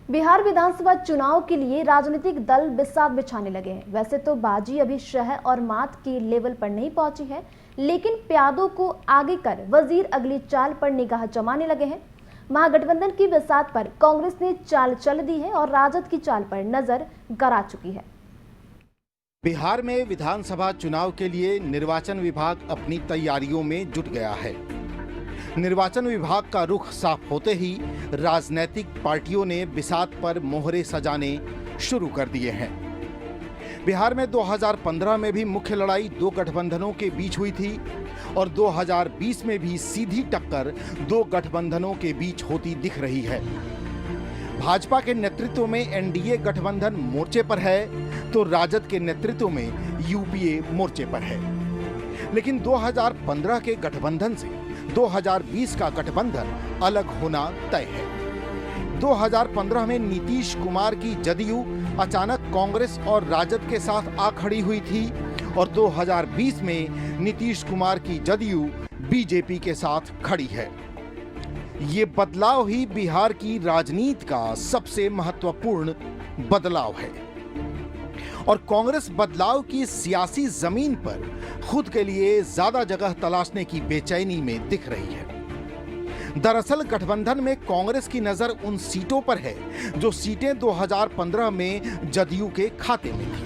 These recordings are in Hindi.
बिहार विधानसभा चुनाव के लिए राजनीतिक दल बिसात बिछाने लगे हैं। वैसे तो बाजी अभी शह और मात के लेवल पर नहीं पहुंची है, लेकिन प्यादों को आगे कर वजीर अगली चाल पर निगाह जमाने लगे हैं। महागठबंधन की बिसात पर कांग्रेस ने चाल चल दी है और राजद की चाल पर नजर गड़ा चुकी है। बिहार में विधानसभा चुनाव के लिए निर्वाचन विभाग अपनी तैयारियों में जुट गया है। निर्वाचन विभाग का रुख साफ होते ही राजनीतिक पार्टियों ने बिसात पर मोहरे सजाने शुरू कर दिए हैं। बिहार में 2015 में भी मुख्य लड़ाई दो गठबंधनों के बीच हुई थी और 2020 में भी सीधी टक्कर दो गठबंधनों के बीच होती दिख रही है। भाजपा के नेतृत्व में एनडीए गठबंधन मोर्चे पर है तो राजद के नेतृत्व में यूपीए मोर्चे पर है। लेकिन 2015 के गठबंधन से 2020 का गठबंधन अलग होना तय है। 2015 में नीतीश कुमार की जदयू अचानक कांग्रेस और राजद के साथ आ खड़ी हुई थी और 2020 में नीतीश कुमार की जदयू बीजेपी के साथ खड़ी है। ये बदलाव ही बिहार की राजनीति का सबसे महत्वपूर्ण बदलाव है और कांग्रेस बदलाव की सियासी जमीन पर खुद के लिए ज्यादा जगह तलाशने की बेचैनी में दिख रही है। दरअसल गठबंधन में कांग्रेस की नजर उन सीटों पर है जो सीटें 2015 में जदयू के खाते में थी।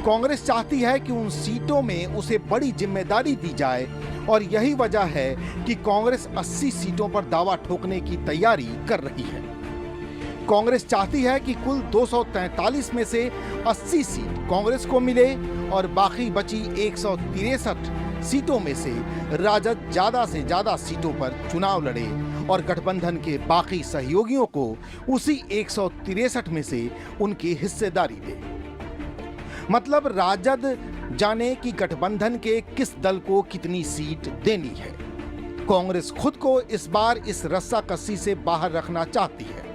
कांग्रेस चाहती है कि उन सीटों में उसे बड़ी जिम्मेदारी दी जाए और यही वजह है कि कांग्रेस 80 सीटों पर दावा ठोकने की तैयारी कर रही है। कांग्रेस चाहती है कि कुल 243 में से 80 सीट कांग्रेस को मिले और बाकी बची 163 सीटों में से राजद ज्यादा से ज्यादा सीटों पर चुनाव लड़े और गठबंधन के बाकी सहयोगियों को उसी 163 में से उनकी हिस्सेदारी दे। मतलब राजद जाने कि गठबंधन के किस दल को कितनी सीट देनी है। कांग्रेस खुद को इस बार इस रस्साकसी से बाहर रखना चाहती है,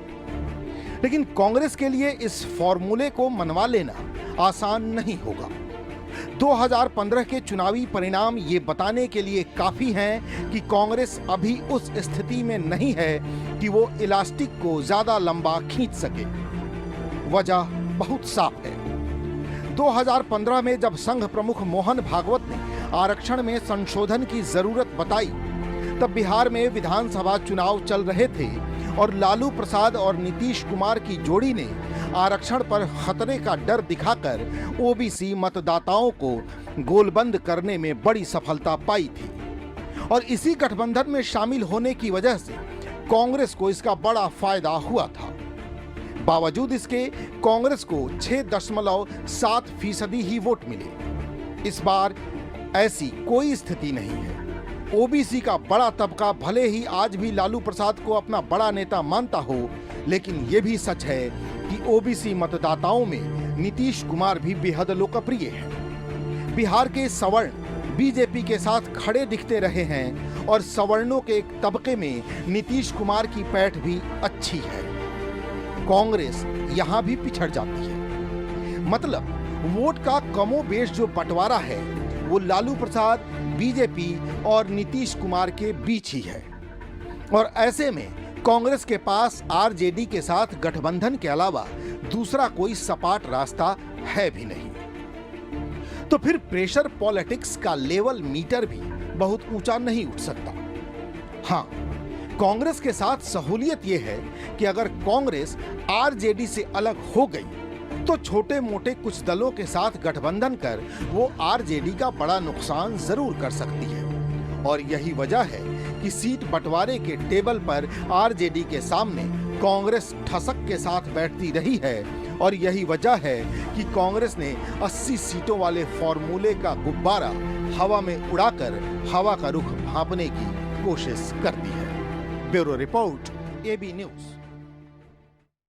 लेकिन कांग्रेस के लिए इस फॉर्मूले को मनवा लेना आसान नहीं होगा। 2015 के चुनावी परिणाम ये बताने के लिए काफी हैं कि कांग्रेस अभी उस स्थिति में नहीं है कि वो इलास्टिक को ज्यादा लंबा खींच सके। वजह बहुत साफ है। 2015 में जब संघ प्रमुख मोहन भागवत ने आरक्षण में संशोधन की जरूरत बताई, तब बिहार में विधानसभा चुनाव चल रहे थे और लालू प्रसाद और नीतीश कुमार की जोड़ी ने आरक्षण पर खतरे का डर दिखाकर ओबीसी मतदाताओं को गोलबंद करने में बड़ी सफलता पाई थी और इसी गठबंधन में शामिल होने की वजह से कांग्रेस को इसका बड़ा फायदा हुआ था। बावजूद इसके कांग्रेस को 6.7% ही वोट मिले। इस बार ऐसी कोई स्थिति नहीं है। ओबीसी का बड़ा तबका भले ही आज भी लालू प्रसाद को अपना बड़ा नेता मानता हो, लेकिन यह भी सच है कि ओबीसी मतदाताओं में नीतीश कुमार भी बेहद लोकप्रिय है। बिहार के सवर्ण बीजेपी के साथ खड़े दिखते रहे हैं और सवर्णों के एक तबके में नीतीश कुमार की पैठ भी अच्छी है। कांग्रेस यहां भी पिछड़ जाती है। मतलब वोट का कमोबेश जो बंटवारा है वो लालू प्रसाद, बीजेपी और नीतीश कुमार के बीच ही है और ऐसे में कांग्रेस के पास आरजेडी के साथ गठबंधन के अलावा दूसरा कोई सपाट रास्ता है भी नहीं। तो फिर प्रेशर पॉलिटिक्स का लेवल मीटर भी बहुत ऊंचा नहीं उठ सकता। हाँ, कांग्रेस के साथ सहूलियत यह है कि अगर कांग्रेस आरजेडी से अलग हो गई तो छोटे मोटे कुछ दलों के साथ गठबंधन कर वो आरजेडी का बड़ा नुकसान जरूर कर सकती है और यही वजह है कि सीट बंटवारे के टेबल पर आरजेडी के सामने कांग्रेस ठसक के साथ बैठती रही है और यही वजह है कि कांग्रेस ने 80 सीटों वाले फॉर्मूले का गुब्बारा हवा में उड़ाकर हवा का रुख भांपने की कोशिश कर दी है। Bureau report, AB news.